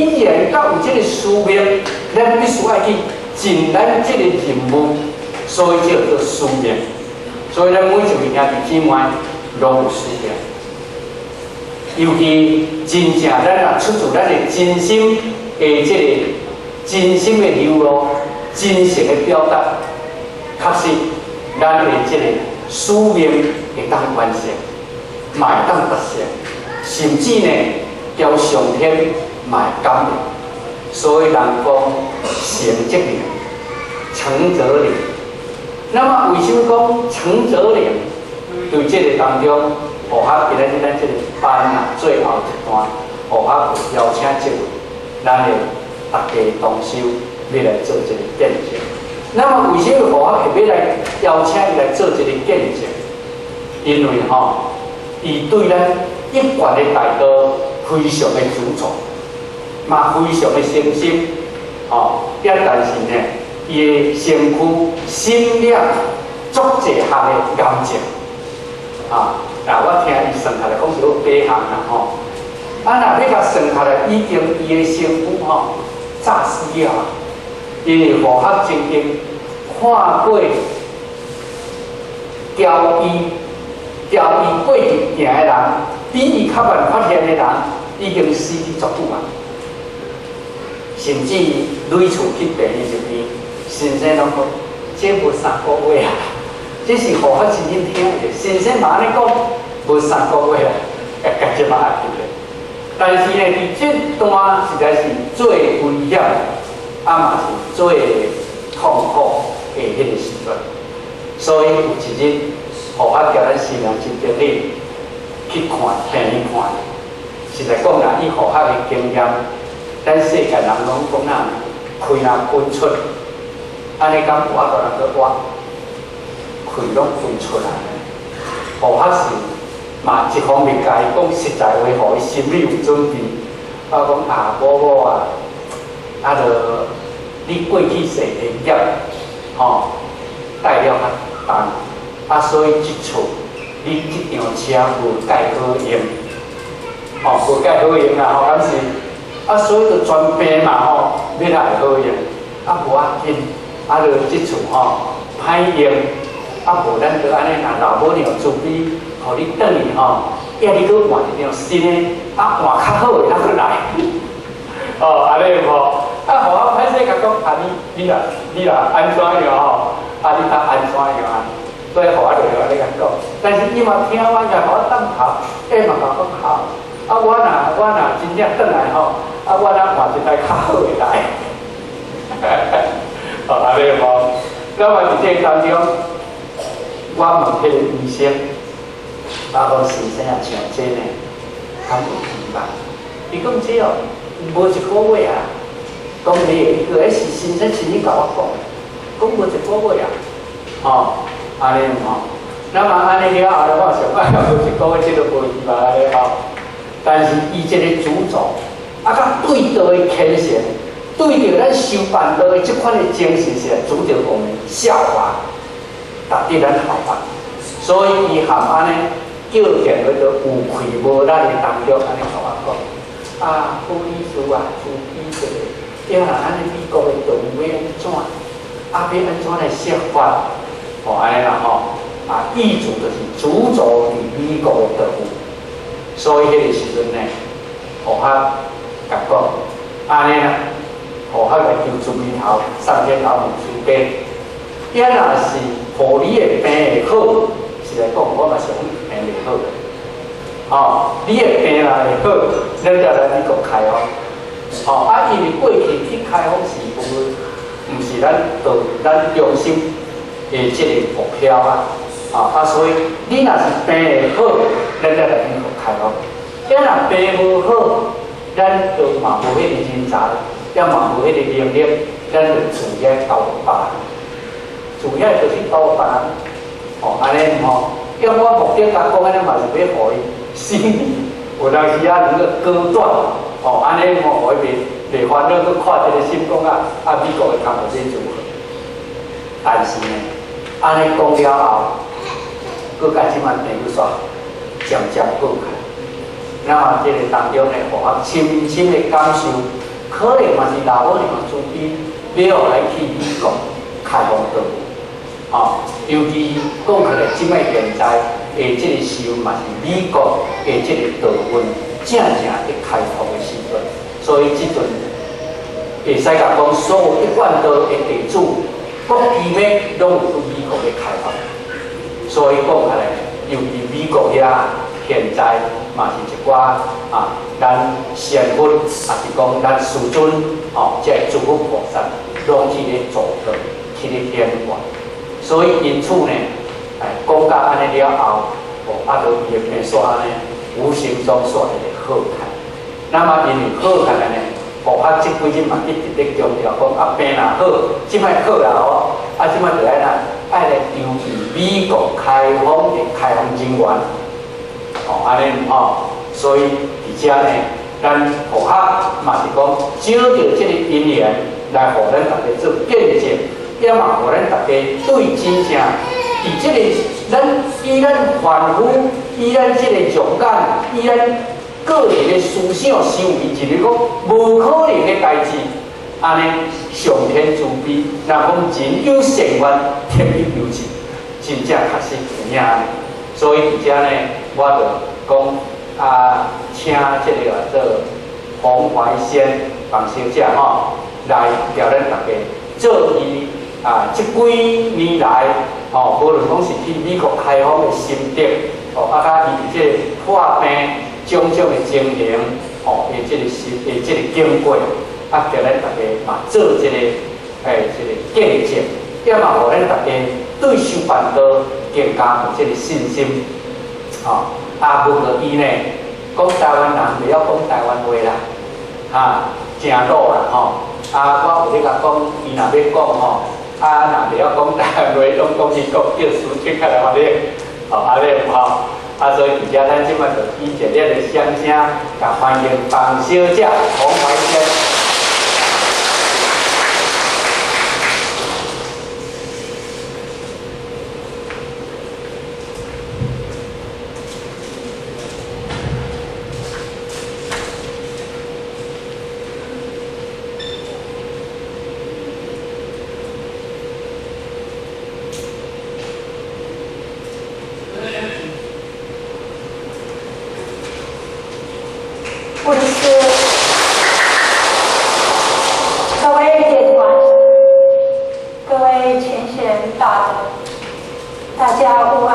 既然到有这个使命，咱必须要去尽咱这个任务，所以叫做使命。所以咱每一位兄弟姊妹拢有使命。尤其真正咱若出自咱的真心的这个真心的流露、真诚的表达，确实咱的这个使命会当完成，嘛会当达成，甚至呢，叫上天嘛会感动。所以人讲成则灵，诚则灵。那么为什么讲诚则灵？对这个当中。学校今日咱这个班啊，最后一段学校邀请这位，咱的大家同修要来做这个见证。那么为什么学校会要来邀请伊来做这个见证？因为伊对咱一贯的大道非常的注重，嘛非常的诚心，但是呢，伊的身躯心量足济项的严正，我听伊算下来，讲是有8项啦若要甲算下来，已经伊的身躯炸死了，因为学校曾经看过交伊过去行的人，比伊较晚发现的人，已经死去足久啊。甚至累厝去病的一边，先生拢讲，这无3个月啊。这是学校真正听的，先生嘛安尼讲，无3个月啊，甲这嘛也对。但是呢，伫这段实在是最危险，嘛是最痛苦的迄个时段。所以有一日，学校叫咱师娘真着你去看病院看。实在讲啦，以学校的经验，咱世界人拢讲哪开若分出，安尼敢有法度人去挖？开拢分出来，学校是嘛一方面甲伊讲实在话，互伊心里有准备。我讲某啊，你过去世的业，带了较重，所以即厝你即辆车无介好用，无介好用啦，敢是，所以就专病嘛，要来好用，无要紧，就即厝歹用。无咱就安尼，老母娘自备，互你转去要你搁换一辆新的，换较好的咱去来。安尼有无？互我歹势甲讲，你若安怎样你当安怎样所以互我就安尼甲讲。但是伊嘛听我讲，互我当头，嘛甲我好。我若真正转来我若换一台较好的来。安尼有无？那么伫这当中。我问迄个医生，讲先生啊，像这呢，敢有期望？伊讲这无1个月啊，讲你个是先生亲自甲我讲无1个月啊，安尼那么安尼了后，我想无1个月，这都无期望安尼但是伊这个主张，甲对道的虔诚，对着咱修办道的这款的精神是主着我们效法。达得咱好办，所以伊含安尼叫电话就有气无力的当中，安尼甲我讲，副医师啊，副医师，安尼美国的动物要安怎？要安怎来设法？安尼啦医嘱就是主轴伫美国的动物，所以迄个时阵呢，学校甲讲，安尼啦，学校来叫出面头，上天老母出家。若是互你的病会好，是来讲，我嘛是讲病会好。你的病若会好，咱就来美国开放。因为过去去开放是毋是咱中心的这个目标所以你若是病会好，咱就来美国开放。若病无好，咱就嘛无迄个人才，也嘛无迄个能力，咱就自己交别人。主要就是多别人，安尼叫我目的甲讲安尼嘛是要互伊心里有当时能够割断，安尼互伊袂烦恼，去看这个心讲美国的工作是如何。但是呢，安尼讲了后，佮甲即摆朋友煞渐渐好开。那么这个当中呢，互我深深的感受，可能嘛是老母娘自己要来去美国开放道路，尤其讲起来，即摆现在即个时候嘛是美国即个道运正在开拓的时阵，所以即阵会使甲讲所有10000道的地主，国基本拢有对美国的开放，所以讲起来，尤其美国遐现在嘛是一寡咱先佛，也是讲咱师尊即个诸佛菩萨，拢去咧助道，去咧显化。所以因此呢，讲到安尼了后，就伊会变煞呢，无形中煞会好看。那么因为好看呢，即几日嘛一直咧强调讲病若好，即摆好啦即摆就爱来尤其美国开放的开放人员，安尼所以而且呢，咱学嘛是讲找到即个因缘来互咱大家做见证。也嘛，互咱大家对真正，伫即个以咱凡夫，以咱即个勇敢，以咱个人的思想修为，就是讲无可能的代志，安尼上天慈悲，若讲人有善愿，天必有情，真正确实有影。所以而且呢，我就讲请即个做洪怀仙房小姐来调咱大家做伊。即几年来，无论讲是去美国开放的心得，甲伊即个破病种种的经营，即个经过，叫咱大家嘛做即个见证，也嘛互咱大家对修办道更加有即个信心。不过伊呢，讲台湾人袂晓讲台湾话啦，真老啦我有咧甲讲，伊若要讲若袂晓讲台湾话，拢讲伊叫师去开来发咧，安尼所以而且咱即摆就以热烈的掌声，甲欢迎房小姐洪怀仙。大家午安。